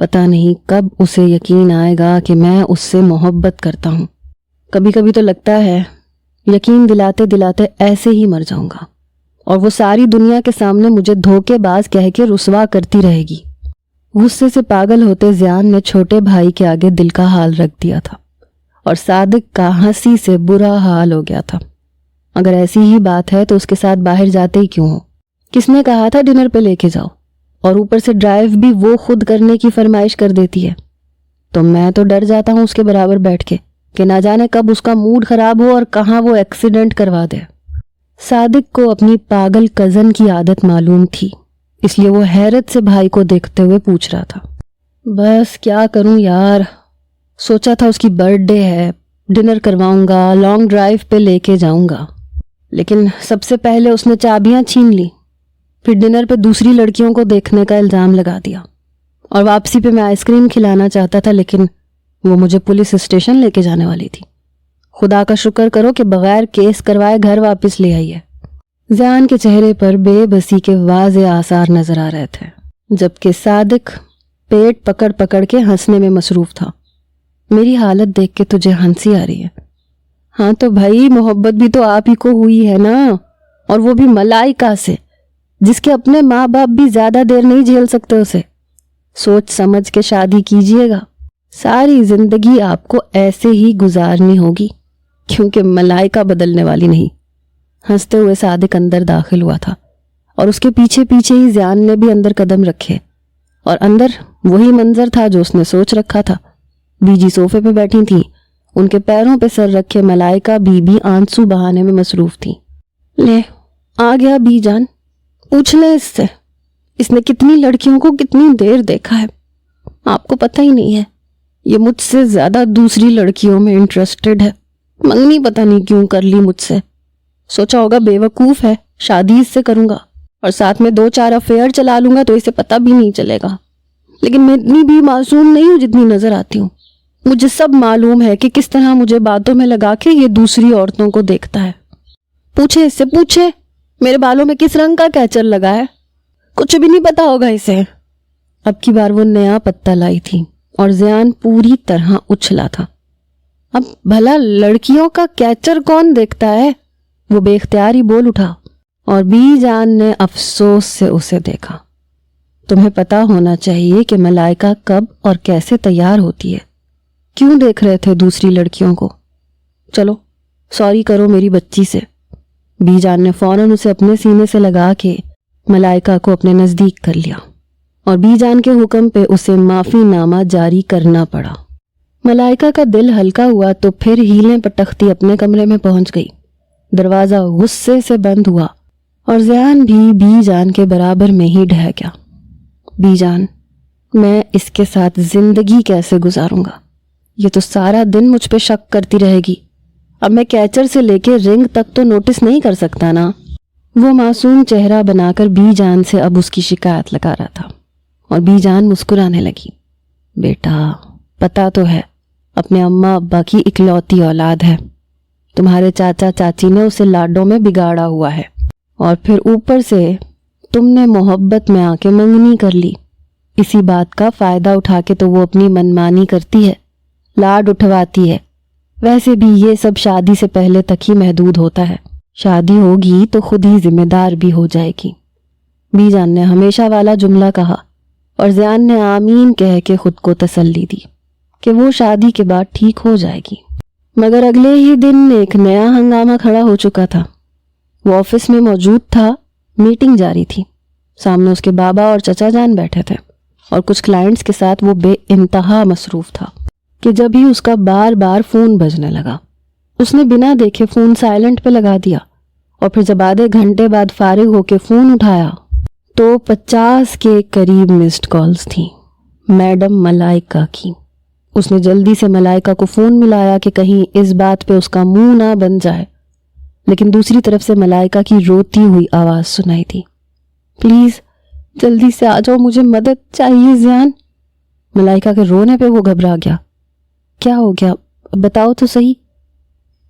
پتہ نہیں کب اسے یقین آئے گا کہ میں اس سے محبت کرتا ہوں. کبھی کبھی تو لگتا ہے یقین دلاتے دلاتے ایسے ہی مر جاؤں گا اور وہ ساری دنیا کے سامنے مجھے دھوکے باز کہہ کے رسوا کرتی رہے گی. غصے سے پاگل ہوتے زیان نے چھوٹے بھائی کے آگے دل کا حال رکھ دیا تھا اور صادق کا ہنسی سے برا حال ہو گیا تھا. اگر ایسی ہی بات ہے تو اس کے ساتھ باہر جاتے ہی کیوں ہو؟ کس نے کہا تھا ڈنر پہ لے کے جاؤ؟ اور اوپر سے ڈرائیو بھی وہ خود کرنے کی فرمائش کر دیتی ہے. تو میں تو ڈر جاتا ہوں اس کے برابر بیٹھ کے کہ نہ جانے کب اس کا موڈ خراب ہو اور کہاں وہ ایکسیڈنٹ کروا دے. صادق کو اپنی پاگل کزن کی عادت معلوم تھی، اس لیے وہ حیرت سے بھائی کو دیکھتے ہوئے پوچھ رہا تھا، بس کیا کروں یار، سوچا تھا اس کی برتھ ڈے ہے، ڈنر کرواؤں گا، لانگ ڈرائیو پہ لے کے جاؤں گا، لیکن سب سے پہلے اس نے چابیاں چھین لی، پھر ڈنر پہ دوسری لڑکیوں کو دیکھنے کا الزام لگا دیا، اور واپسی پہ میں آئس کریم کھلانا چاہتا تھا لیکن وہ مجھے پولیس اسٹیشن لے کے جانے والی تھی. خدا کا شکر کرو کہ بغیر کیس کروائے گھر واپس لے آئی ہے. زیان کے چہرے پر بے بسی کے واضح آثار نظر آ رہے تھے، جبکہ صادق پیٹ پکڑ پکڑ کے ہنسنے میں مصروف تھا. میری حالت دیکھ کے تجھے ہنسی آ رہی ہے؟ ہاں تو بھائی محبت بھی تو آپ ہی کو ہوئی ہے نا، اور وہ بھی ملائکہ سے، جس کے اپنے ماں باپ بھی زیادہ دیر نہیں جھیل سکتے اسے. سوچ سمجھ کے شادی کیجئے گا، ساری زندگی آپ کو ایسے ہی گزارنی ہوگی، کیونکہ ملائکہ بدلنے والی نہیں. ہنستے ہوئے صادق اندر داخل ہوا تھا اور اس کے پیچھے پیچھے ہی زیان نے بھی اندر قدم رکھے، اور اندر وہی منظر تھا جو اس نے سوچ رکھا تھا. بی جی صوفے پہ بیٹھی تھیں، ان کے پیروں پہ سر رکھے ملائکہ بی بی آنسو بہانے میں مصروف تھی. لے آ گیا بی جان، پوچھ لیں اس سے، اس نے کتنی لڑکیوں کو کتنی دیر دیکھا ہے، آپ کو پتہ ہی نہیں ہے. یہ مجھ سے زیادہ دوسری لڑکیوں میں انٹرسٹڈ ہے، منگنی پتہ نہیں کیوں کر لی مجھ سے. سوچا ہوگا بے وقوف ہے، شادی اس سے کروں گا اور ساتھ میں 2-4 افیئر چلا لوں گا تو اسے پتہ بھی نہیں چلے گا. لیکن میں اتنی بھی معصوم نہیں ہوں جتنی نظر آتی ہوں. مجھے سب معلوم ہے کہ کس طرح مجھے باتوں میں لگا کے یہ دوسری عورتوں کو دیکھتا ہے. پوچھے اس سے، پوچھے میرے بالوں میں کس رنگ کا کیچر لگا ہے، کچھ بھی نہیں پتا ہوگا اسے. اب کی بار وہ نیا پتہ لائی تھی اور زیان پوری طرح اچھلا تھا. اب بھلا لڑکیوں کا کیچر کون دیکھتا ہے؟ وہ بے اختیار ہی بول اٹھا، اور بی جان نے افسوس سے اسے دیکھا. تمہیں پتا ہونا چاہیے کہ ملائکہ کب اور کیسے تیار ہوتی ہے. کیوں دیکھ رہے تھے دوسری لڑکیوں کو؟ چلو سوری کرو میری بچی سے. بی جان نے فوراً اسے اپنے سینے سے لگا کے ملائکہ کو اپنے نزدیک کر لیا، اور بی جان کے حکم پہ اسے معافی نامہ جاری کرنا پڑا. ملائکہ کا دل ہلکا ہوا تو پھر ہیلیں پٹکتی اپنے کمرے میں پہنچ گئی. دروازہ غصے سے بند ہوا اور زیان بھی بی جان کے برابر میں ہی ڈہ گیا. بی جان، میں اس کے ساتھ زندگی کیسے گزاروں گا؟ یہ تو سارا دن مجھ پہ شک کرتی رہے گی. اب میں کیچر سے لے کے رنگ تک تو نوٹس نہیں کر سکتا نا. وہ معصوم چہرہ بنا کر بی جان سے اب اس کی شکایت لگا رہا تھا، اور بی جان مسکرانے لگی. بیٹا پتا تو ہے اپنے اماں ابا کی اکلوتی اولاد ہے، تمہارے چاچا چاچی نے اسے لاڈوں میں بگاڑا ہوا ہے، اور پھر اوپر سے تم نے محبت میں آ کے منگنی کر لی. اسی بات کا فائدہ اٹھا کے تو وہ اپنی منمانی کرتی ہے، لاڈ اٹھواتی ہے. ویسے بھی یہ سب شادی سے پہلے تک ہی محدود ہوتا ہے، شادی ہوگی تو خود ہی ذمہ دار بھی ہو جائے گی. بی جان نے ہمیشہ والا جملہ کہا، اور زیان نے آمین کہہ کے خود کو تسلی دی کہ وہ شادی کے بعد ٹھیک ہو جائے گی. مگر اگلے ہی دن ایک نیا ہنگامہ کھڑا ہو چکا تھا. وہ آفس میں موجود تھا، میٹنگ جاری تھی، سامنے اس کے بابا اور چچا جان بیٹھے تھے، اور کچھ کلائنٹس کے ساتھ وہ بے انتہا مصروف تھا کہ جب ہی اس کا بار بار فون بجنے لگا. اس نے بنا دیکھے فون سائلنٹ پہ لگا دیا، اور پھر جب آدھے گھنٹے بعد فارغ ہو کے فون اٹھایا تو 50 کے قریب مسڈ کالز تھیں، میڈم ملائکہ کی. اس نے جلدی سے ملائکہ کو فون ملایا کہ کہیں اس بات پہ اس کا منہ نہ بن جائے، لیکن دوسری طرف سے ملائکہ کی روتی ہوئی آواز سنائی تھی. پلیز جلدی سے آ جاؤ، مجھے مدد چاہیے زیان. ملائکہ کے رونے پہ وہ گھبرا گیا. کیا ہو گیا بتاؤ تو صحیح.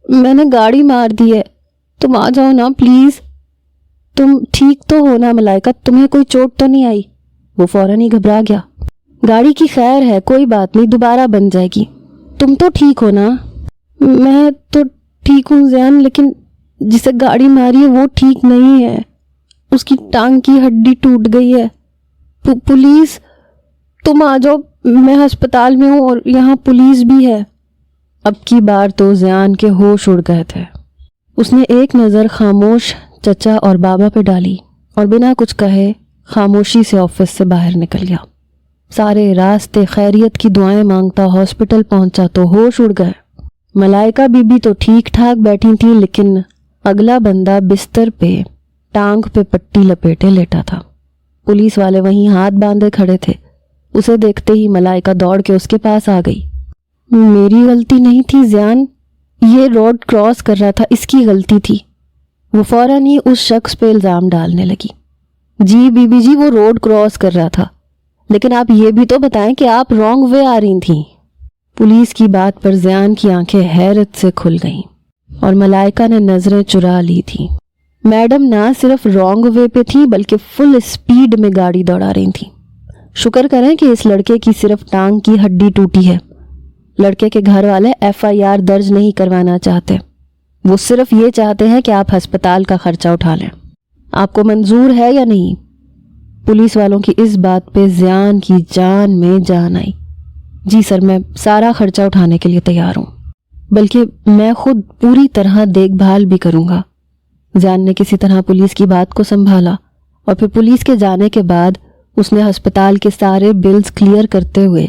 میں نے گاڑی مار دی ہے، تم آ جاؤ نا پلیز. تم ٹھیک تو ہو نا ملائکہ، تمہیں کوئی چوٹ تو نہیں آئی؟ وہ فوراً ہی گھبرا گیا. گاڑی کی خیر ہے، کوئی بات نہیں، دوبارہ بن جائے گی. تم تو ٹھیک ہو نا؟ میں تو ٹھیک ہوں زیان، لیکن جسے گاڑی ماری ہے وہ ٹھیک نہیں ہے. اس کی ٹانگ کی ہڈی ٹوٹ گئی ہے. پولیس، تم آ جاؤ، میں ہسپتال میں ہوں اور یہاں پولیس بھی ہے. اب کی بار تو زیان کے ہوش اڑ گئے تھے. اس نے ایک نظر خاموش چچا اور بابا پہ ڈالی اور بنا کچھ کہے خاموشی سے آفس سے باہر نکل گیا. سارے راستے خیریت کی دعائیں مانگتا ہاسپٹل پہنچا تو ہوش اڑ گئے. ملائکہ بی بی تو ٹھیک ٹھاک بیٹھی تھی، لیکن اگلا بندہ بستر پہ ٹانگ پہ پٹی لپیٹے لیٹا تھا. پولیس والے وہیں ہاتھ باندھے کھڑے تھے. اسے دیکھتے ہی ملائکہ دوڑ کے اس کے پاس آ گئی. میری غلطی نہیں تھی زیان، یہ روڈ کراس کر رہا تھا، اس کی غلطی تھی. وہ فوراً ہی اس شخص پہ الزام ڈالنے لگی. جی بی بی جی، وہ روڈ کراس کر رہا تھا، لیکن آپ یہ بھی تو بتائیں کہ آپ رانگ وے آ رہی تھیں. پولیس کی بات پر زیان کی آنکھیں حیرت سے کھل گئیں اور ملائکہ نے نظریں چرا لی تھیں. میڈم نہ صرف رانگ وے پہ تھی بلکہ فل اسپیڈ میں گاڑی دوڑا رہی تھیں. شکر کریں کہ اس لڑکے کی صرف ٹانگ کی ہڈی ٹوٹی ہے. لڑکے کے گھر والے FIR درج نہیں کروانا چاہتے. وہ صرف یہ چاہتے ہیں کہ آپ ہسپتال کا خرچہ اٹھا لیں. آپ کو منظور ہے یا نہیں؟ پولیس والوں کی اس بات پہ زیان کی جان میں جان آئی. جی سر، میں سارا خرچہ اٹھانے کے لیے تیار ہوں، بلکہ میں خود پوری طرح دیکھ بھال بھی کروں گا. زیان نے کسی طرح پولیس کی بات کو سنبھالا اور پھر پولیس کے جانے کے بعد اس نے ہسپتال کے سارے بلز کلیئر کرتے ہوئے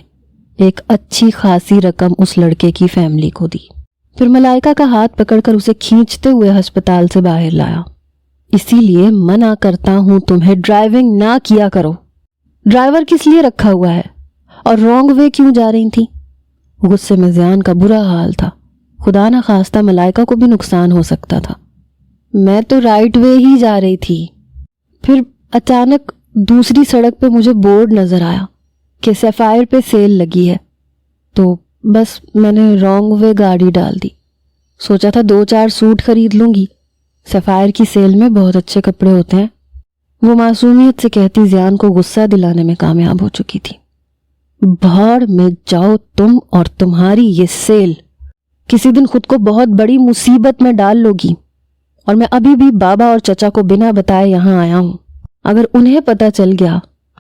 ایک اچھی خاصی رقم اس لڑکے کی فیملی کو دی. پھر ملائکہ کا ہاتھ پکڑ کر اسے کھینچتے ہوئے ہسپتال سے باہر لایا. اسی لیے منع کرتا ہوں تمہیں، ڈرائیونگ نہ کیا کرو. ڈرائیور کس لیے رکھا ہوا ہے؟ اور رانگ وے کیوں جا رہی تھی؟ غصے میں زیان کا برا حال تھا. خدا نہ خواستہ ملائکہ کو بھی نقصان ہو سکتا تھا. میں تو رائٹ وے ہی جا رہی تھی. پھر اچانک دوسری سڑک پہ مجھے بورڈ نظر آیا کہ سیفائر پہ سیل لگی ہے، تو بس میں نے رانگ وے گاڑی ڈال دی. سوچا تھا 2-4 سوٹ خرید لوں گی، سیفائر کی سیل میں بہت اچھے کپڑے ہوتے ہیں. وہ معصومیت سے کہتی زیان کو غصہ دلانے میں کامیاب ہو چکی تھی. بھاڑ میں جاؤ تم اور تمہاری یہ سیل. کسی دن خود کو بہت بڑی مصیبت میں ڈال لو گی. اور میں ابھی بھی بابا اور چچا کو بنا بتائے یہاں آیا ہوں. اگر انہیں پتہ چل گیا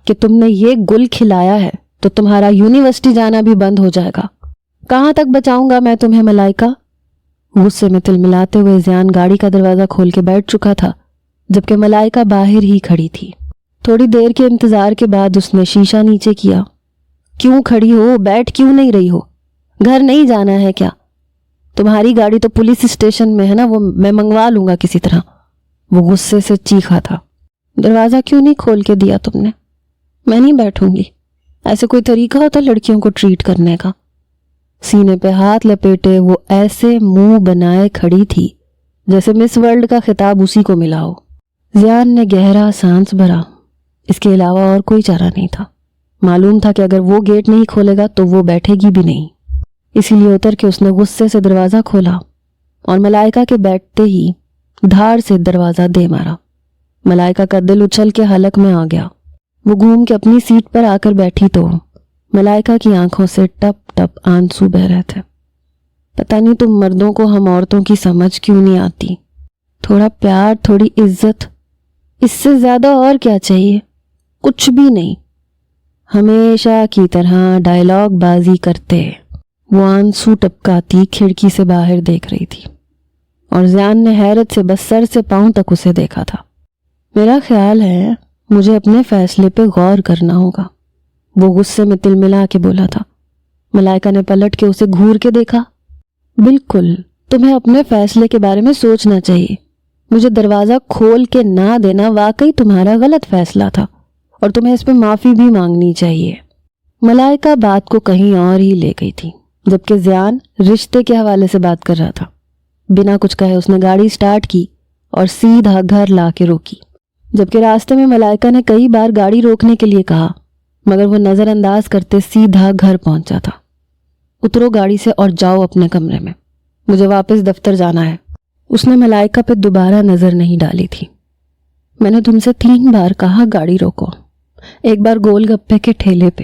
کہ تم نے یہ گل کھلایا ہے تو تمہارا یونیورسٹی جانا بھی بند ہو جائے گا. کہاں تک بچاؤں گا میں تمہیں ملائکہ؟ غصے میں تلملاتے ہوئے زیان گاڑی کا دروازہ کھول کے بیٹھ چکا تھا، جبکہ ملائکہ باہر ہی کھڑی تھی. تھوڑی دیر کے انتظار کے بعد اس نے شیشہ نیچے کیا. کیوں کھڑی ہو؟ بیٹھ کیوں نہیں رہی ہو؟ گھر نہیں جانا ہے کیا؟ تمہاری گاڑی تو پولیس اسٹیشن میں ہے نا، وہ میں منگوا لوں گا کسی طرح. وہ غصے سے چیخا تھا. دروازہ کیوں نہیں کھول کے دیا تم نے؟ میں نہیں بیٹھوں گی. ایسے کوئی طریقہ ہوتا لڑکیوں کو ٹریٹ کرنے کا؟ سینے پہ ہاتھ لپیٹے وہ ایسے منہ بنائے کھڑی تھی جیسے مس ورلڈ کا خطاب اسی کو ملا ہو. زیان نے گہرا سانس بھرا. اس کے علاوہ اور کوئی چارہ نہیں تھا. معلوم تھا کہ اگر وہ گیٹ نہیں کھولے گا تو وہ بیٹھے گی بھی نہیں. اسی لیے اتر کے اس نے غصے سے دروازہ کھولا اور ملائکہ کے بیٹھتے ہی دھاڑ سے دروازہ دے مارا. ملائکہ کا دل اچھل کے حلق میں آ گیا. وہ گھوم کے اپنی سیٹ پر آ کر بیٹھی تو ملائکہ کی آنکھوں سے ٹپ ٹپ آنسو بہہ رہے تھے. پتہ نہیں تم مردوں کو ہم عورتوں کی سمجھ کیوں نہیں آتی. تھوڑا پیار، تھوڑی عزت، اس سے زیادہ اور کیا چاہیے؟ کچھ بھی نہیں. ہمیشہ کی طرح ڈائلاگ بازی کرتے وہ آنسو ٹپکاتی کھڑکی سے باہر دیکھ رہی تھی اور زیان نے حیرت سے بس سر سے پاؤں تک اسے دیکھا تھا. میرا خیال ہے مجھے اپنے فیصلے پہ غور کرنا ہوگا، وہ غصے میں تلملا کے بولا تھا. ملائکہ نے پلٹ کے اسے گھور کے دیکھا. بالکل، تمہیں اپنے فیصلے کے بارے میں سوچنا چاہیے. مجھے دروازہ کھول کے نہ دینا واقعی تمہارا غلط فیصلہ تھا اور تمہیں اس پہ معافی بھی مانگنی چاہیے. ملائکہ بات کو کہیں اور ہی لے گئی تھی، جبکہ زیان رشتے کے حوالے سے بات کر رہا تھا. بنا کچھ کہے اس نے گاڑی سٹارٹ کی اور سیدھا گھر لا کے روکی. جبکہ راستے میں ملائکہ نے کئی بار گاڑی روکنے کے لیے کہا، مگر وہ نظر انداز کرتے سیدھا گھر پہنچا تھا. اترو گاڑی سے اور جاؤ اپنے کمرے میں، مجھے واپس دفتر جانا ہے. اس نے ملائکہ پہ دوبارہ نظر نہیں ڈالی تھی. میں نے تم سے 3 بار کہا گاڑی روکو. ایک بار گول گپے کے ٹھیلے پہ،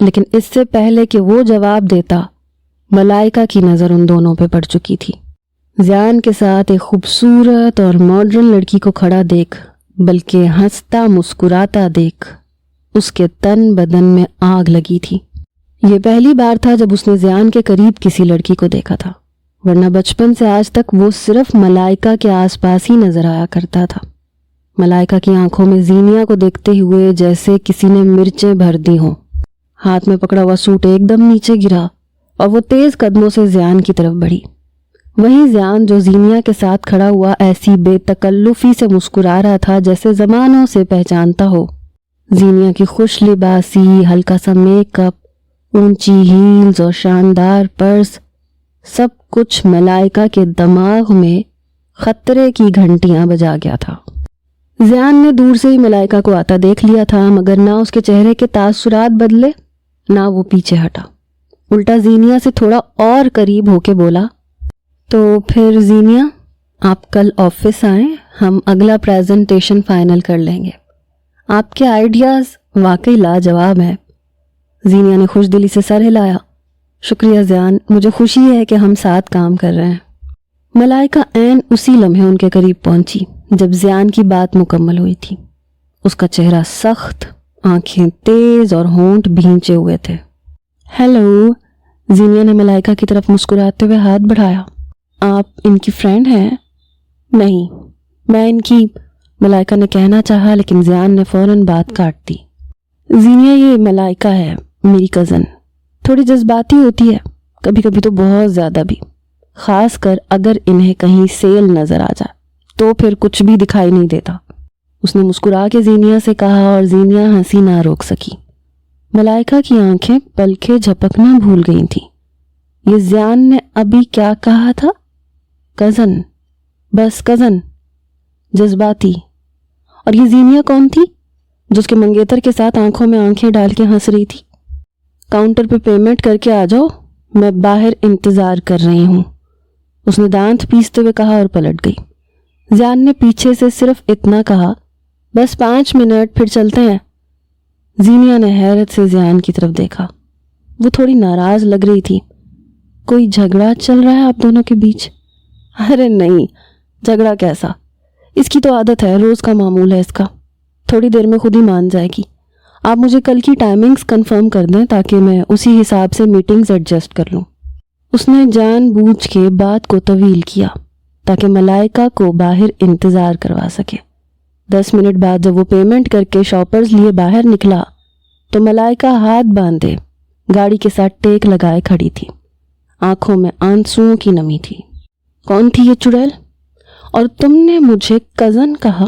لیکن اس سے پہلے کہ وہ جواب دیتا ملائکہ کی نظر ان دونوں پہ پڑ چکی تھی۔ زیان کے ساتھ ایک خوبصورت اور ماڈرن لڑکی کو کھڑا دیکھ، بلکہ ہنستا مسکراتا دیکھ، اس کے تن بدن میں آگ لگی تھی۔ یہ پہلی بار تھا جب اس نے زیان کے قریب کسی لڑکی کو دیکھا تھا، ورنہ بچپن سے آج تک وہ صرف ملائکہ کے آس پاس ہی نظر آیا کرتا تھا۔ ملائکہ کی آنکھوں میں زینیا کو دیکھتے ہوئے جیسے کسی نے مرچیں بھر دی ہوں۔ ہاتھ میں پکڑا ہوا سوٹ ایک دم نیچے گرا اور وہ تیز قدموں سے زیان کی طرف بڑھی۔ وہیں زیان جو زینیا کے ساتھ کھڑا ہوا ایسی بے تکلفی سے مسکرا رہا تھا جیسے زمانوں سے پہچانتا ہو۔ زینیا کی خوش لباسی، ہلکا سا میک اپ، اونچی ہیلز اور شاندار پرس، سب کچھ ملائکہ کے دماغ میں خطرے کی گھنٹیاں بجا گیا تھا۔ زیان نے دور سے ہی ملائکہ کو آتا دیکھ لیا تھا، مگر نہ اس کے چہرے کے تاثرات بدلے نہ وہ پیچھے ہٹا۔ الٹا زینیا سے تھوڑا اور قریب ہو کے بولا، تو پھر زینیا آپ کل آفس آئیں، ہم اگلا پریزنٹیشن فائنل کر لیں گے۔ آپ کے آئیڈیاز واقعی لاجواب ہیں۔ زینیا نے خوش دلی سے سر ہلایا۔ شکریہ زیان، مجھے خوشی ہے کہ ہم ساتھ کام کر رہے ہیں۔ ملائکہ عین اسی لمحے ان کے قریب پہنچی جب زیان کی بات مکمل ہوئی تھی۔ اس کا چہرہ سخت، آنکھیں تیز اور ہونٹ بھینچے ہوئے تھے۔ ہیلو، زینیا نے ملائکہ کی طرف مسکراتے ہوئے ہاتھ بڑھایا۔ آپ ان کی فرینڈ ہیں؟ نہیں، میں ان کی، ملائکہ نے کہنا چاہا لیکن زیان نے فوراً بات کاٹ دی۔ زینیا، یہ ملائکہ ہے، میری کزن، تھوڑی جذباتی ہوتی ہے، کبھی کبھی تو بہت زیادہ بھی، خاص کر اگر انہیں کہیں سیل نظر آ جائے تو پھر کچھ بھی دکھائی نہیں دیتا۔ اس نے مسکرا کے زینیا سے کہا اور زینیا ہنسی نہ روک سکی۔ ملائکہ کی آنکھیں پلکیں جھپکنا بھول گئی تھیں۔ یہ زیان نے ابھی کیا کہا تھا؟ کزن، بس کزن، جذباتی۔ اور یہ زینیا کون تھی جو اس کے منگیتر کے ساتھ آنکھوں میں آنکھیں ڈال کے ہنس رہی تھی؟ کاؤنٹر پہ پیمنٹ کر کے آ جاؤ، میں باہر انتظار کر رہی ہوں، اس نے دانت پیستے ہوئے کہا اور پلٹ گئی۔ زیان نے پیچھے سے صرف اتنا کہا، بس 5 منٹ پھر چلتے ہیں۔ زینیا نے حیرت سے زیان کی طرف دیکھا۔ وہ تھوڑی ناراض لگ رہی تھی۔ کوئی جھگڑا چل رہا ہے آپ دونوں کے بیچ؟ ارے نہیں، جھگڑا کیسا، اس کی تو عادت ہے، روز کا معمول ہے اس کا، تھوڑی دیر میں خود ہی مان جائے گی۔ آپ مجھے کل کی ٹائمنگز کنفرم کر دیں تاکہ میں اسی حساب سے میٹنگز ایڈجسٹ کر لوں۔ اس نے جان بوجھ کے بات کو طویل کیا تاکہ ملائکہ کو باہر انتظار کروا سکے۔ 10 منٹ بعد جب وہ پیمنٹ کر کے شاپرز لیے باہر نکلا تو ملائکہ ہاتھ باندھے گاڑی کے ساتھ ٹیک لگائے کھڑی تھی۔ آنکھوں میں آنسوؤں کی نمی تھی۔ کون تھی یہ چڑیل؟ اور تم نے مجھے کزن کہا؟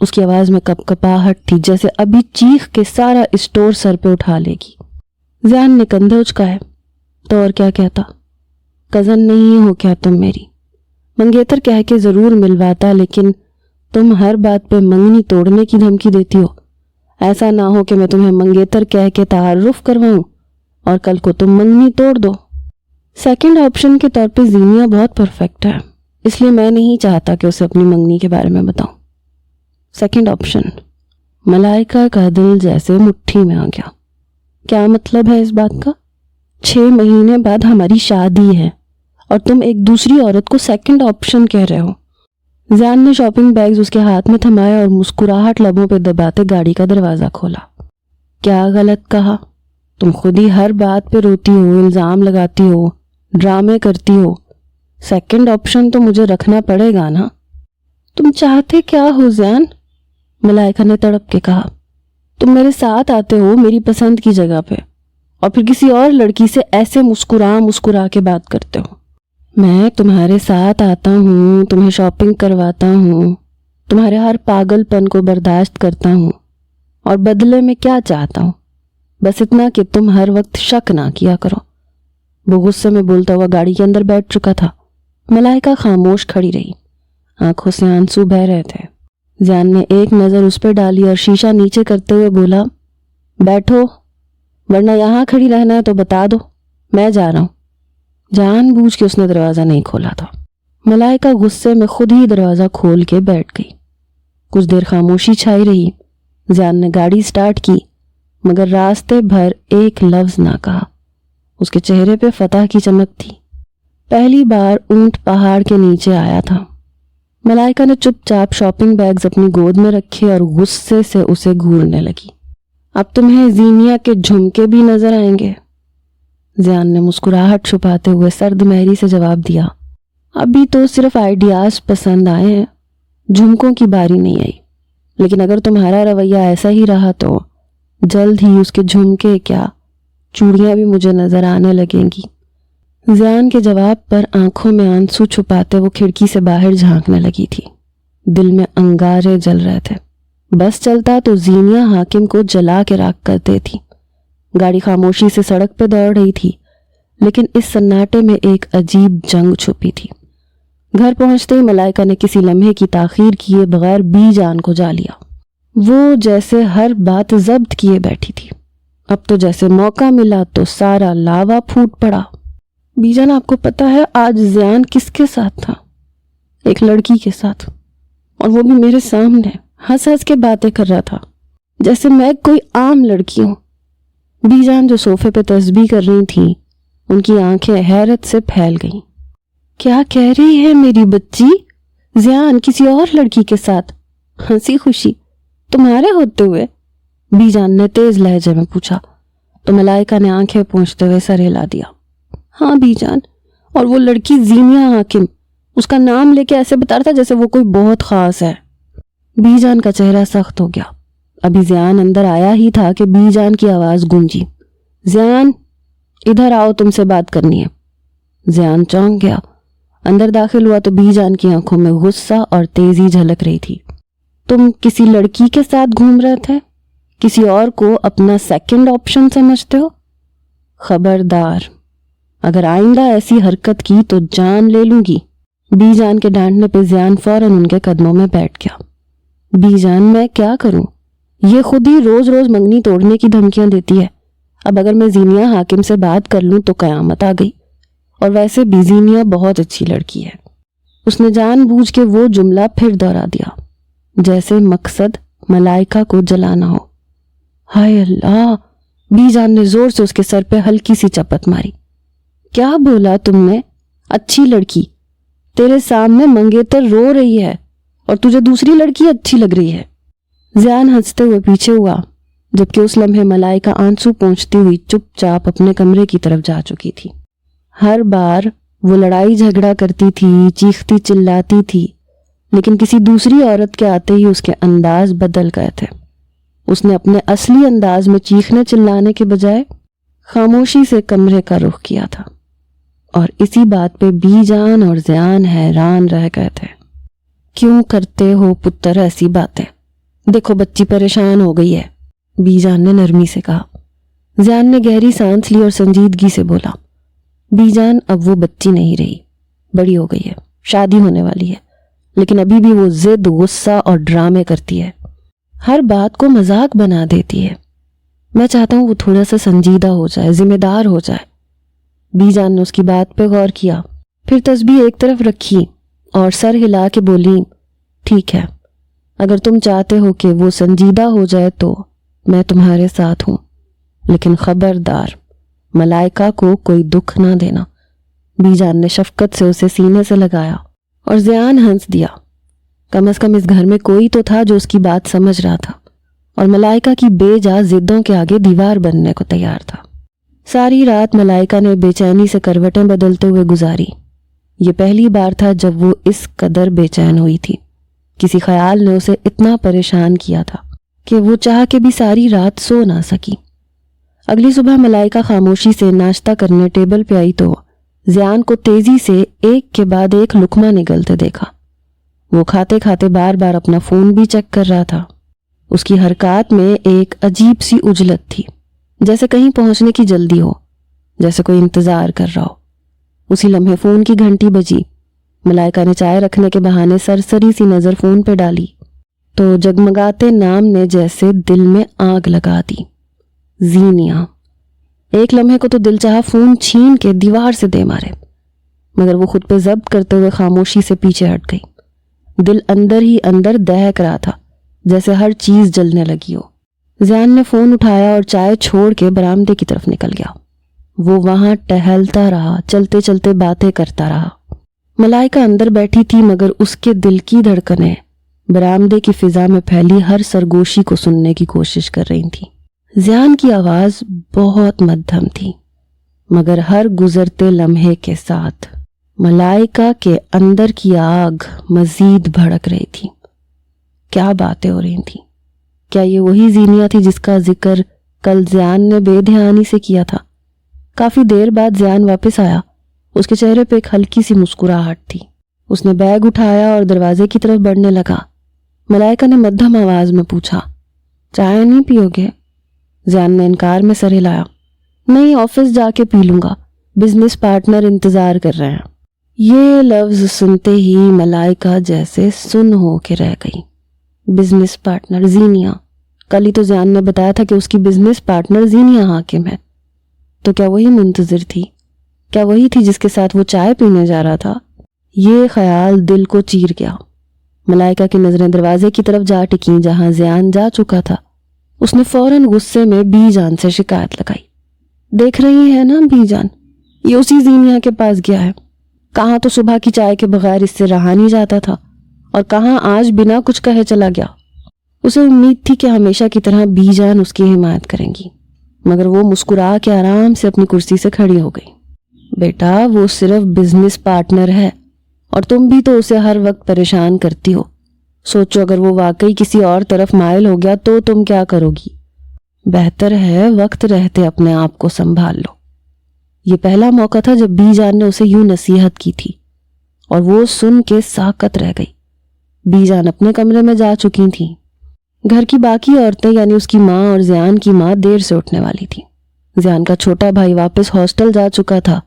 اس کی آواز میں کپ کپاہٹ تھی جیسے ابھی چیخ کے سارا اسٹور سر پہ اٹھا لے گی۔ زیان نے کندھے اچکائے، تو اور کیا کہتا؟ کزن نہیں ہو کیا تم میری؟ منگیتر کہہ کے ضرور ملواتا، لیکن تم ہر بات پہ منگنی توڑنے کی دھمکی دیتی ہو۔ ایسا نہ ہو کہ میں تمہیں منگیتر کہہ کے تعارف کرواؤں اور کل کو تم منگنی توڑ دو۔ سیکنڈ آپشن کے طور پہ زینیا بہت پرفیکٹ ہے، اس لیے میں نہیں چاہتا کہ اسے اپنی منگنی کے بارے میں بتاؤں۔ Second option. ملائکہ کا دل جیسے مٹھی میں آ گیا۔ کیا مطلب ہے اس بات کا؟ 6 مہینے بعد ہماری شادی ہے اور تم ایک دوسری عورت کو سیکنڈ آپشن کہہ رہے ہو۔ زیان نے شاپنگ بیگز اس کے ہاتھ میں تھمائے اور مسکراہٹ لبوں پہ دباتے گاڑی کا دروازہ کھولا۔ کیا غلط کہا؟ تم خود ہی ہر بات پہ روتی ہو، الزام لگاتی ہو، ڈرامے کرتی ہو۔ سیکنڈ آپشن تو مجھے رکھنا پڑے گا نا۔ تم چاہتے کیا ہو زیان؟ ملائکہ نے تڑپ کے کہا۔ تم میرے ساتھ آتے ہو میری پسند کی جگہ پہ اور پھر کسی اور لڑکی سے ایسے مسکرا کے بات کرتے ہو۔ میں تمہارے ساتھ آتا ہوں، تمہیں شاپنگ کرواتا ہوں، تمہارے ہر پاگل پن کو برداشت کرتا ہوں، اور بدلے میں کیا چاہتا ہوں؟ بس اتنا کہ تم ہر وقت شک نہ کیا کرو۔ وہ غصے میں بولتا ہوا گاڑی کے اندر بیٹھ چکا تھا۔ ملائکہ خاموش کھڑی رہی، آنکھوں سے آنسو بہہ رہے تھے۔ زیان نے ایک نظر اس پہ ڈالی اور شیشہ نیچے کرتے ہوئے بولا، بیٹھو، ورنہ یہاں کھڑی رہنا ہے تو بتا دو، میں جا رہا ہوں۔ جان بوجھ کے اس نے دروازہ نہیں کھولا تھا۔ ملائکہ غصے میں خود ہی دروازہ کھول کے بیٹھ گئی۔ کچھ دیر خاموشی چھائی رہی۔ زیان نے گاڑی سٹارٹ کی، مگر راستے بھر ایک لفظ نہ کہا۔ اس کے چہرے پہ فتح کی چمک تھی۔ پہلی بار اونٹ پہاڑ کے نیچے آیا تھا۔ ملائکہ نے چپ چاپ شاپنگ بیگز اپنی گود میں رکھے اور غصے سے اسے گھورنے لگی۔ اب تمہیں زینیا کے جھمکے بھی نظر آئیں گے؟ زیان نے مسکراہٹ چھپاتے ہوئے سرد مہری سے جواب دیا، ابھی تو صرف آئیڈیاز پسند آئے ہیں، جھمکوں کی باری نہیں آئی، لیکن اگر تمہارا رویہ ایسا ہی رہا تو جلد ہی اس کے جھمکے کیا چوڑیاں بھی مجھے نظر آنے لگیں گی۔ زیان کے جواب پر آنکھوں میں آنسو چھپاتے وہ کھڑکی سے باہر جھانکنے لگی تھی۔ دل میں انگارے جل رہے تھے۔ بس چلتا تو زینیا حاکم کو جلا کے راکھ کر دیتی۔ گاڑی خاموشی سے سڑک پہ دوڑ رہی تھی، لیکن اس سناٹے میں ایک عجیب جنگ چھپی تھی۔ گھر پہنچتے ہی ملائکہ نے کسی لمحے کی تاخیر کیے بغیر بی جان کو جا لیا۔ وہ جیسے ہر بات ضبط کیے بیٹھی تھی۔ اب تو جیسے موقع ملا تو سارا لاوا پھوٹ پڑا۔ بی جان، آپ کو پتا ہے آج زیان کس کے ساتھ تھا؟ ایک لڑکی کے ساتھ، اور وہ بھی میرے سامنے ہنس ہنس کے باتیں کر رہا تھا جیسے میں کوئی عام لڑکی ہوں۔ بی جان جو صوفے پہ تسبیح کر رہی تھیں، ان کی آنکھیں حیرت سے پھیل گئیں۔ کیا کہہ رہی ہے میری بچی؟ زیان کسی اور لڑکی کے ساتھ؟ ہنسی خوشی تمہارے ہوتے ہوئے؟ بی جان نے تیز لہجے میں پوچھا تو ملائکہ نے آنکھیں پوچھتے ہوئے سر ہلا دیا۔ ہاں بی جان، اور وہ لڑکی زینیا حاکم، اس کا نام لے کے ایسے بتا رہا تھا جیسے وہ کوئی بہت خاص ہے۔ بی جان کا چہرہ سخت ہو گیا۔ ابھی زیان اندر آیا ہی تھا کہ بی جان کی آواز گونجی، زیان ادھر آؤ، تم سے بات کرنی ہے۔ زیان چونک گیا۔ اندر داخل ہوا تو بی جان کی آنکھوں میں غصہ اور تیزی جھلک رہی تھی۔ تم کسی لڑکی کے ساتھ گھوم رہے تھے؟ کسی اور کو اپنا سیکنڈ آپشن سمجھتے ہو؟ خبردار، اگر آئندہ ایسی حرکت کی تو جان لے لوں گی۔ بی جان کے ڈانٹنے پہ زیان فوراً ان کے قدموں میں بیٹھ گیا۔ بی جان، میں کیا کروں؟ یہ خود ہی روز روز منگنی توڑنے کی دھمکیاں دیتی ہے۔ اب اگر میں زینیا حاکم سے بات کر لوں تو قیامت آ گئی، اور ویسے بھی زینیا بہت اچھی لڑکی ہے۔ اس نے جان بوجھ کے وہ جملہ پھر دہرا دیا، جیسے مقصد ملائکہ کو جلانا ہو۔ ہائے اللہ! بی جان نے زور سے اس کے سر پہ ہلکی سی چپت ماری۔ کیا بولا تم نے؟ اچھی لڑکی؟ تیرے سامنے منگیتر رو رہی ہے اور تجھے دوسری لڑکی اچھی لگ رہی ہے؟ زیان ہنستے ہوئے پیچھے ہوا، جبکہ اس لمحے ملائکہ آنسو پونچھتی ہوئی چپ چاپ اپنے کمرے کی طرف جا چکی تھی۔ ہر بار وہ لڑائی جھگڑا کرتی تھی، چیختی چلاتی تھی، لیکن کسی دوسری عورت کے آتے ہی اس کے انداز بدل گئے تھے۔ اس نے اپنے اصلی انداز میں چیخنے چلانے کے بجائے خاموشی سے کمرے کا رخ کیا تھا، اور اسی بات پہ بی جان اور زیان حیران رہ گئے تھے۔ کیوں کرتے ہو پتر ایسی باتیں؟ دیکھو بچی پریشان ہو گئی ہے، بی جان نے نرمی سے کہا۔ زیان نے گہری سانس لی اور سنجیدگی سے بولا، بی جان اب وہ بچی نہیں رہی، بڑی ہو گئی ہے، شادی ہونے والی ہے، لیکن ابھی بھی وہ ضد، غصہ اور ڈرامے کرتی ہے، ہر بات کو مذاق بنا دیتی ہے۔ میں چاہتا ہوں وہ تھوڑا سا سنجیدہ ہو جائے، ذمہ دار ہو جائے۔ بی جان نے اس کی بات پہ غور کیا، پھر تسبیح ایک طرف رکھی اور سر ہلا کے بولی، ٹھیک ہے، اگر تم چاہتے ہو کہ وہ سنجیدہ ہو جائے تو میں تمہارے ساتھ ہوں، لیکن خبردار ملائکہ کو کوئی دکھ نہ دینا۔ بی جان نے شفقت سے اسے سینے سے لگایا اور زیان ہنس دیا۔ کم از کم اس گھر میں کوئی تو تھا جو اس کی بات سمجھ رہا تھا اور ملائکہ کی بے جا ضدوں کے آگے دیوار بننے کو تیار تھا۔ ساری رات ملائکہ نے بے چینی سے کروٹیں بدلتے ہوئے گزاری۔ یہ پہلی بار تھا جب وہ اس قدر بے چین ہوئی تھی۔ کسی خیال نے اسے اتنا پریشان کیا تھا کہ وہ چاہ کے بھی ساری رات سو نہ سکی۔ اگلی صبح ملائکہ خاموشی سے ناشتہ کرنے ٹیبل پہ آئی تو زیان کو تیزی سے ایک کے بعد ایک لقمہ نگلتے دیکھا۔ وہ کھاتے کھاتے بار بار اپنا فون بھی چیک کر رہا تھا۔ اس کی حرکات میں ایک عجیب سی عجلت تھی، جیسے کہیں پہنچنے کی جلدی ہو، جیسے کوئی انتظار کر رہا ہو۔ اسی لمحے فون کی گھنٹی بجی۔ ملائکہ نے چائے رکھنے کے بہانے سرسری سی نظر فون پہ ڈالی تو جگمگاتے نام نے جیسے دل میں آگ لگا دی، زینیا۔ ایک لمحے کو تو دل چاہا فون چھین کے دیوار سے دے مارے، مگر وہ خود پہ ضبط کرتے ہوئے خاموشی سے پیچھے ہٹ گئی۔ دل اندر ہی اندر دہک رہا تھا، جیسے ہر چیز جلنے لگی ہو۔ زیان نے فون اٹھایا اور چائے چھوڑ کے برآمدے کی طرف نکل گیا۔ وہ وہاں ٹہلتا رہا، چلتے چلتے باتیں کرتا رہا۔ ملائکہ اندر بیٹھی تھی مگر اس کے دل کی دھڑکنیں برآمدے کی فضا میں پھیلی ہر سرگوشی کو سننے کی کوشش کر رہی تھی۔ زیان کی آواز بہت مدھم تھی مگر ہر گزرتے لمحے کے ساتھ ملائکہ کے اندر کی آگ مزید بھڑک رہی تھی۔ کیا باتیں ہو رہی تھیں؟ کیا یہ وہی زینیہ تھی جس کا ذکر کل زیان نے بے دھیانی سے کیا تھا؟ کافی دیر بعد زیان واپس آیا۔ اس کے چہرے پہ ایک ہلکی سی مسکراہٹ تھی۔ اس نے بیگ اٹھایا اور دروازے کی طرف بڑھنے لگا۔ ملائکہ نے مدھم آواز میں پوچھا، چائے نہیں پیو گے؟ زیان نے انکار میں سر ہلایا۔ نہیں، آفس جا کے پی لوں گا، بزنس پارٹنر انتظار کر رہے ہیں۔ یہ لفظ سنتے ہی ملائکہ جیسے سن ہو کے رہ گئی۔ Business partner Zeenia? کل ہی تو زیان نے بتایا تھا کہ اس کی بزنس پارٹنر زینیہ حاکم ہے۔ تو کیا وہی منتظر تھی؟ کیا وہی تھی جس کے ساتھ وہ چائے پینے جا رہا تھا؟ یہ خیال دل کو چیر گیا۔ ملائکہ کی نظریں دروازے کی طرف جا ٹکیں جہاں زیان جا چکا تھا۔ اس نے فوراً غصے میں بی جان سے شکایت لگائی۔ دیکھ رہی ہے نا بی جان، یہ اسی زینیہ کے پاس گیا ہے۔ کہاں تو صبح کی چائے کے بغیر اس سے رہا نہیں جاتا تھا اور کہاں آج بنا کچھ کہے چلا گیا۔ اسے امید تھی کہ ہمیشہ کی طرح بی جان اس کی حمایت کریں گی مگر وہ مسکرا کے آرام سے اپنی کرسی سے کھڑی ہو گئی۔ بیٹا، وہ صرف بزنس پارٹنر ہے اور تم بھی تو اسے ہر وقت پریشان کرتی ہو۔ سوچو اگر وہ واقعی کسی اور طرف مائل ہو گیا تو تم کیا کرو گی؟ بہتر ہے وقت رہتے اپنے آپ کو سنبھال لو۔ یہ پہلا موقع تھا جب بی جان نے اسے یوں نصیحت کی تھی اور وہ سن کے ساکت رہ گئی۔ بی جان اپنے کمرے میں جا چکی تھیں۔ گھر کی باقی عورتیں یعنی اس کی ماں اور زیان کی ماں دیر سے اٹھنے والی تھی۔ زیان کا چھوٹا بھائی واپس ہاسٹل جا چکا تھا۔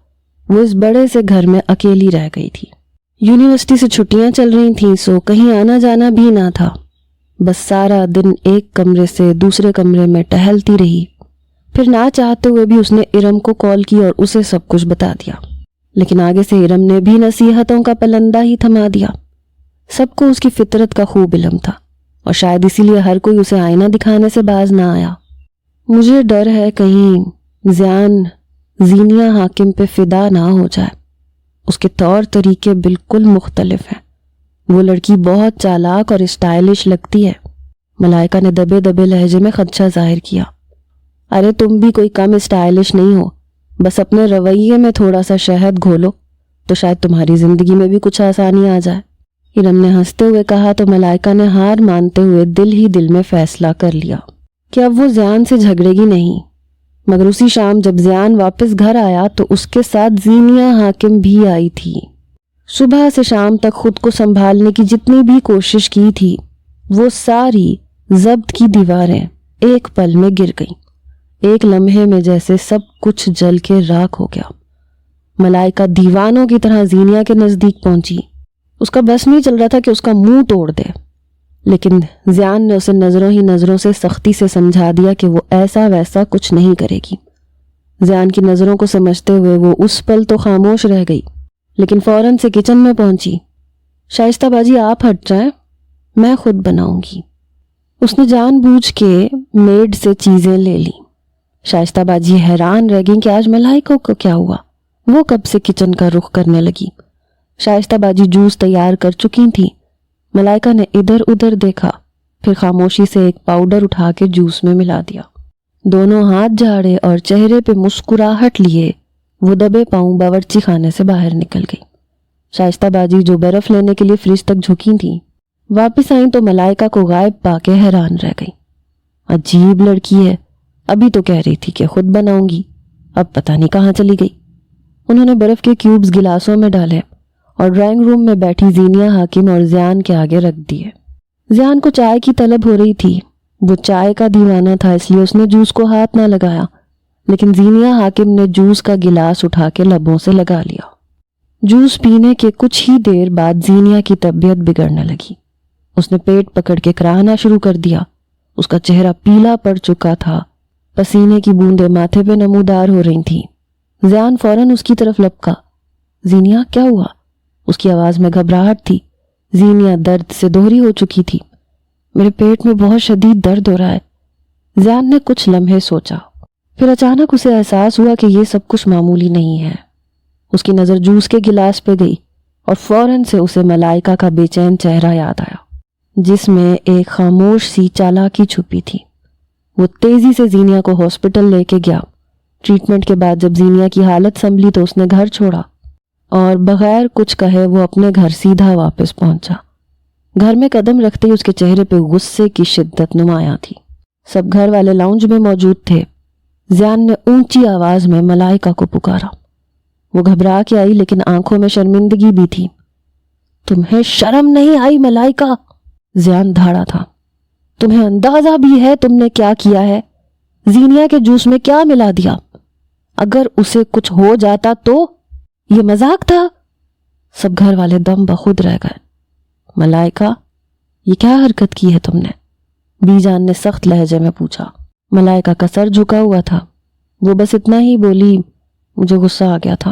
وہ اس بڑے سے گھر میں اکیلی رہ گئی تھی۔ یونیورسٹی سے چھٹیاں چل رہی تھیں سو کہیں آنا جانا بھی نہ تھا۔ بس سارا دن ایک کمرے سے دوسرے کمرے میں ٹہلتی رہی۔ پھر نہ چاہتے ہوئے بھی اس نے ارم کو کال کی اور اسے سب کچھ بتا دیا، لیکن آگے سے ارم نے بھی نصیحتوں کا پلندہ ہی تھما دیا۔ سب کو اس کی فطرت کا خوب علم تھا اور شاید اسی لیے ہر کوئی اسے آئینہ دکھانے سے باز نہ آیا۔ مجھے ڈر ہے کہیں زیان زینیہ حاکم پہ فدا نہ ہو جائے۔ اس کے طور طریقے بالکل مختلف ہیں۔ وہ لڑکی بہت چالاک اور اسٹائلش لگتی ہے۔ ملائکہ نے دبے دبے لہجے میں خدشہ ظاہر کیا۔ ارے تم بھی کوئی کم اسٹائلش نہیں ہو، بس اپنے رویے میں تھوڑا سا شہد گھولو تو شاید تمہاری زندگی میں بھی کچھ آسانی آ جائے۔ ارم نے ہنستے ہوئے کہا تو ملائکہ نے ہار مانتے ہوئے دل ہی دل میں فیصلہ کر لیا کہ اب وہ زیان سے جھگڑے گی نہیں۔ مگر اسی شام جب زیان واپس گھر آیا تو اس کے ساتھ زینیہ حاکم بھی آئی تھی۔ صبح سے شام تک خود کو سنبھالنے کی جتنی بھی کوشش کی تھی وہ ساری ضبط کی دیواریں ایک پل میں گر گئیں۔ ایک لمحے میں جیسے سب کچھ جل کے راکھ ہو گیا۔ ملائکہ دیوانوں کی طرح زینیہ کے نزدیک پہنچی۔ اس کا بس نہیں چل رہا تھا کہ اس کا منہ توڑ دے، لیکن زیان نے اسے نظروں ہی نظروں سے سختی سے سمجھا دیا کہ وہ ایسا ویسا کچھ نہیں کرے گی۔ زیان کی نظروں کو سمجھتے ہوئے وہ اس پل تو خاموش رہ گئی لیکن فوراً سے کچن میں پہنچی۔ شائستہ باجی آپ ہٹ جائیں، میں خود بناؤں گی۔ اس نے جان بوجھ کے میڈ سے چیزیں لے لی۔ شائستہ باجی حیران رہ گئی کہ آج ملائکہ کو کیا ہوا۔ وہ کب سے کچن کا رخ کرنے لگی۔ شائستہ باجی جوس تیار کر چکی تھی۔ ملائکہ نے ادھر ادھر دیکھا، پھر خاموشی سے ایک پاؤڈر اٹھا کے جوس میں ملا دیا۔ دونوں ہاتھ جھاڑے اور چہرے پہ مسکراہٹ لیے وہ دبے پاؤں باورچی خانے سے باہر نکل گئی۔ شائستہ باجی جو برف لینے کے لیے فریج تک جھکی تھی واپس آئیں تو ملائکہ کو غائب پا کے حیران رہ گئی۔ عجیب لڑکی ہے، ابھی تو کہہ رہی تھی کہ خود بناؤں گی، اب پتہ نہیں کہاں چلی گئی۔ انہوں نے برف کے کیوبز گلاسوں میں ڈالے اور ڈرائنگ روم میں بیٹھی زینیہ حاکم اور زیان کے آگے رکھ دیے۔ زیان کو چائے کی طلب ہو رہی تھی۔ وہ چائے کا دیوانہ تھا اس لیے اس نے جوس کو ہاتھ نہ لگایا، لیکن زینیہ حاکم نے جوس کا گلاس اٹھا کے لبوں سے لگا لیا۔ جوس پینے کے کچھ ہی دیر بعد زینیہ کی طبیعت بگڑنے لگی۔ اس نے پیٹ پکڑ کے کراہنا شروع کر دیا۔ اس کا چہرہ پیلا پڑ چکا تھا، پسینے کی بوندیں ماتھے پہ نمودار ہو رہی تھیں۔ زیان فوراً اس کی طرف لپکا۔ زینیہ کیا ہوا؟ اس کی آواز میں گھبراہٹ تھی۔ زینیہ درد سے دوہری ہو چکی تھی۔ میرے پیٹ میں بہت شدید درد ہو رہا ہے۔ زیان نے کچھ لمحے سوچا، پھر اچانک اسے احساس ہوا کہ یہ سب کچھ معمولی نہیں ہے۔ اس کی نظر جوس کے گلاس پہ گئی اور فوراً سے اسے ملائکہ کا بے چین چہرہ یاد آیا، جس میں ایک خاموش سی چالاکی چھپی تھی۔ وہ تیزی سے زینیا کو ہاسپٹل لے کے گیا۔ ٹریٹمنٹ کے بعد جب زینیا کی حالت سنبھلی تو اس نے گھر چھوڑا اور بغیر کچھ کہے وہ اپنے گھر سیدھا واپس پہنچا۔ گھر میں قدم رکھتے ہی اس کے چہرے پہ غصے کی شدت نمایاں تھی۔ سب گھر والے لاؤنج میں موجود تھے۔ زیان نے اونچی آواز میں ملائکہ کو پکارا۔ وہ گھبرا کے آئی لیکن آنکھوں میں شرمندگی بھی تھی۔ تمہیں شرم نہیں آئی ملائکہ؟ زیان دھاڑا تھا۔ تمہیں اندازہ بھی ہے تم نے کیا کیا ہے؟ زینیا کے جوس میں کیا ملا دیا؟ اگر اسے کچھ ہو جاتا تو؟ یہ مذاق تھا؟ سب گھر والے دم بخود رہ گئے۔ ملائکہ، یہ کیا حرکت کی ہے تم نے؟ بی جان نے سخت لہجے میں پوچھا۔ ملائکہ کا سر جھکا ہوا تھا۔ وہ بس اتنا ہی بولی، مجھے غصہ آ گیا تھا،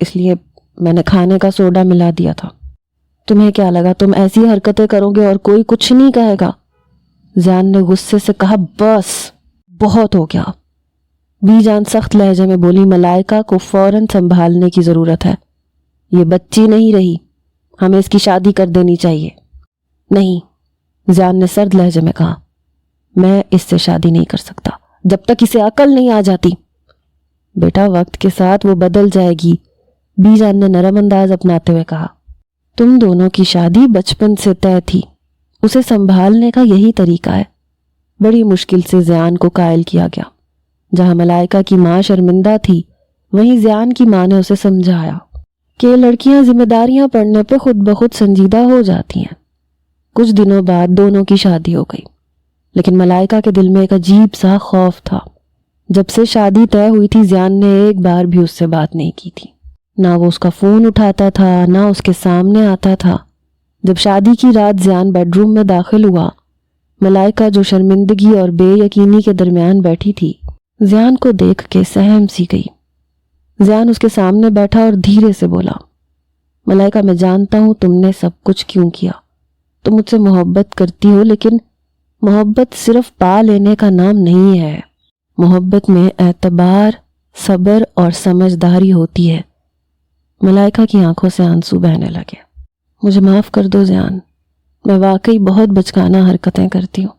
اس لیے میں نے کھانے کا سوڈا ملا دیا تھا۔ تمہیں کیا لگا تم ایسی حرکتیں کرو گے اور کوئی کچھ نہیں کہے گا؟ زیان نے غصے سے کہا، بس بہت ہو گیا۔ بی جان سخت لہجے میں بولی، ملائکہ کو فوراً سنبھالنے کی ضرورت ہے۔ یہ بچی نہیں رہی، ہمیں اس کی شادی کر دینی چاہیے۔ نہیں، زیان نے سرد لہجے میں کہا، میں اس سے شادی نہیں کر سکتا جب تک اسے عقل نہیں آ جاتی۔ بیٹا، وقت کے ساتھ وہ بدل جائے گی، بی جان نے نرم انداز اپناتے ہوئے کہا۔ تم دونوں کی شادی بچپن سے طے تھی، اسے سنبھالنے کا یہی طریقہ ہے۔ بڑی مشکل سے زیان کو قائل کیا گیا۔ جہاں ملائکہ کی ماں شرمندہ تھی، وہیں زیان کی ماں نے اسے سمجھایا کہ لڑکیاں ذمہ داریاں پڑنے پہ خود بخود سنجیدہ ہو جاتی ہیں۔ کچھ دنوں بعد دونوں کی شادی ہو گئی، لیکن ملائکہ کے دل میں ایک عجیب سا خوف تھا۔ جب سے شادی طے ہوئی تھی، زیان نے ایک بار بھی اس سے بات نہیں کی تھی۔ نہ وہ اس کا فون اٹھاتا تھا، نہ اس کے سامنے آتا تھا۔ جب شادی کی رات زیان بیڈ روم میں داخل ہوا، ملائکہ جو شرمندگی اور بے یقینی کے درمیان بیٹھی تھی، زیان کو دیکھ کے سہم سی گئی۔ زیان اس کے سامنے بیٹھا اور دھیرے سے بولا، ملائکہ، میں جانتا ہوں تم نے سب کچھ کیوں کیا۔ تم مجھ سے محبت کرتی ہو، لیکن محبت صرف پا لینے کا نام نہیں ہے۔ محبت میں اعتبار، صبر اور سمجھداری ہوتی ہے۔ ملائکہ کی آنکھوں سے آنسو بہنے لگے۔ مجھے معاف کر دو زیان، میں واقعی بہت بچکانہ حرکتیں کرتی ہوں،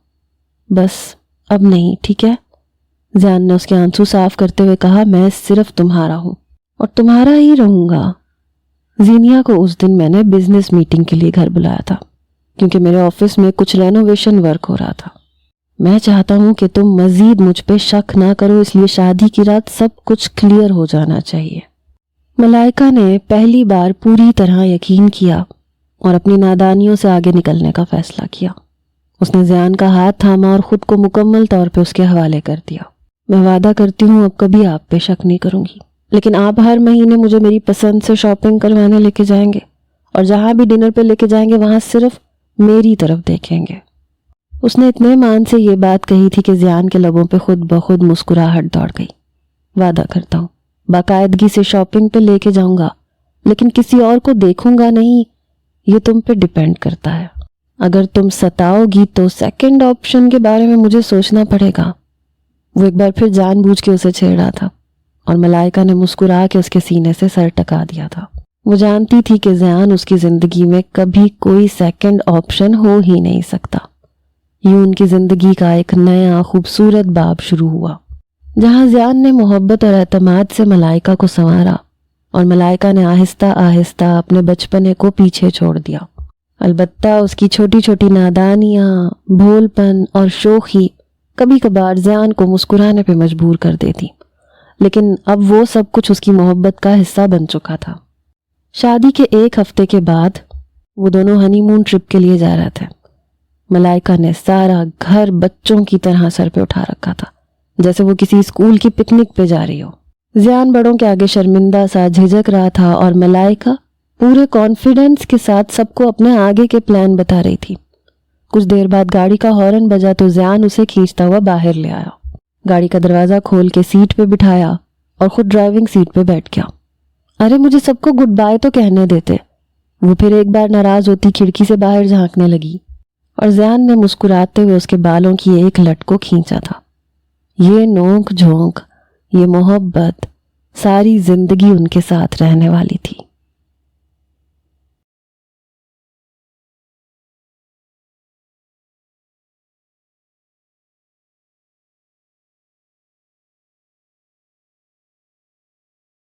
بس اب نہیں، ٹھیک ہے؟ زیان نے اس کے آنسو صاف کرتے ہوئے کہا، میں صرف تمہارا ہوں اور تمہارا ہی رہوں گا۔ زینیا کو اس دن میں نے بزنس میٹنگ کے لیے گھر بلایا تھا، کیونکہ میرے آفس میں کچھ رینوویشن ورک ہو رہا تھا۔ میں چاہتا ہوں کہ تم مزید مجھ پہ شک نہ کرو، اس لیے شادی کی رات سب کچھ کلیئر ہو جانا چاہیے۔ ملائکہ نے پہلی بار پوری طرح یقین کیا اور اپنی نادانیوں سے آگے نکلنے کا فیصلہ کیا۔ اس نے زیان کا ہاتھ تھاما اور خود کو مکمل طور پہ اس کے حوالے کر دیا۔ میں وعدہ کرتی ہوں اب کبھی آپ پہ شک نہیں کروں گی، لیکن آپ ہر مہینے مجھے میری پسند سے شاپنگ کروانے لے کے جائیں گے، اور جہاں بھی ڈنر پہ لے کے جائیں گے وہاں صرف میری طرف دیکھیں گے۔ اس نے اتنے مان سے یہ بات کہی تھی کہ زیان کے لبوں پہ خود بخود مسکراہٹ دوڑ گئی۔ وعدہ کرتا ہوں باقاعدگی سے شاپنگ پہ لے کے جاؤں گا، لیکن کسی اور کو دیکھوں گا نہیں، یہ تم پہ ڈیپینڈ کرتا ہے۔ اگر تم ستاؤ گی تو سیکنڈ آپشن کے بارے میں مجھے سوچنا پڑے گا۔ وہ ایک بار پھر جان بوجھ کے اسے چھیڑا تھا، اور ملائکہ نے مسکرا کے اس کے سینے سے سر ٹکا دیا تھا۔ وہ جانتی تھی کہ زیان اس کی زندگی میں کبھی کوئی سیکنڈ آپشن ہو ہی نہیں سکتا۔ یوں ان کی زندگی کا ایک نیا خوبصورت باب شروع ہوا، جہاں زیان نے محبت اور اعتماد سے ملائکہ کو سنوارا، اور ملائکہ نے آہستہ آہستہ اپنے بچپنے کو پیچھے چھوڑ دیا۔ البتہ اس کی چھوٹی چھوٹی نادانیاں، بھول پن اور شوخی کبھی کبھار زیان کو مسکرانے پہ مجبور کر دیتی، لیکن اب وہ سب کچھ اس کی محبت کا حصہ بن چکا تھا۔ شادی کے ایک ہفتے کے بعد وہ دونوں ہنی مون ٹرپ کے لیے جا رہے تھے۔ ملائکہ نے سارا گھر بچوں کی طرح سر پہ اٹھا رکھا تھا، جیسے وہ کسی اسکول کی پکنک پہ جا رہی ہو۔ زیان بڑوں کے آگے شرمندہ سا جھجک رہا تھا، اور ملائکہ پورے کانفیڈنس کے ساتھ سب کو اپنے آگے کے پلان بتا رہی تھی۔ کچھ دیر بعد گاڑی کا ہارن بجا تو زیان اسے کھینچتا ہوا باہر لے آیا، گاڑی کا دروازہ کھول کے سیٹ پہ بٹھایا اور خود ڈرائیونگ سیٹ پہ بیٹھ گیا۔ ارے مجھے سب کو گڈ بائے تو کہنے دیتے۔ وہ پھر ایک بار ناراض ہوتی کھڑکی سے باہر جھانکنے لگی، اور زیان نے مسکراتے ہوئے اس کے بالوں کی ایک لٹ کو کھینچا تھا۔ یہ نوک جھونک، یہ محبت ساری زندگی ان کے ساتھ رہنے والی تھی۔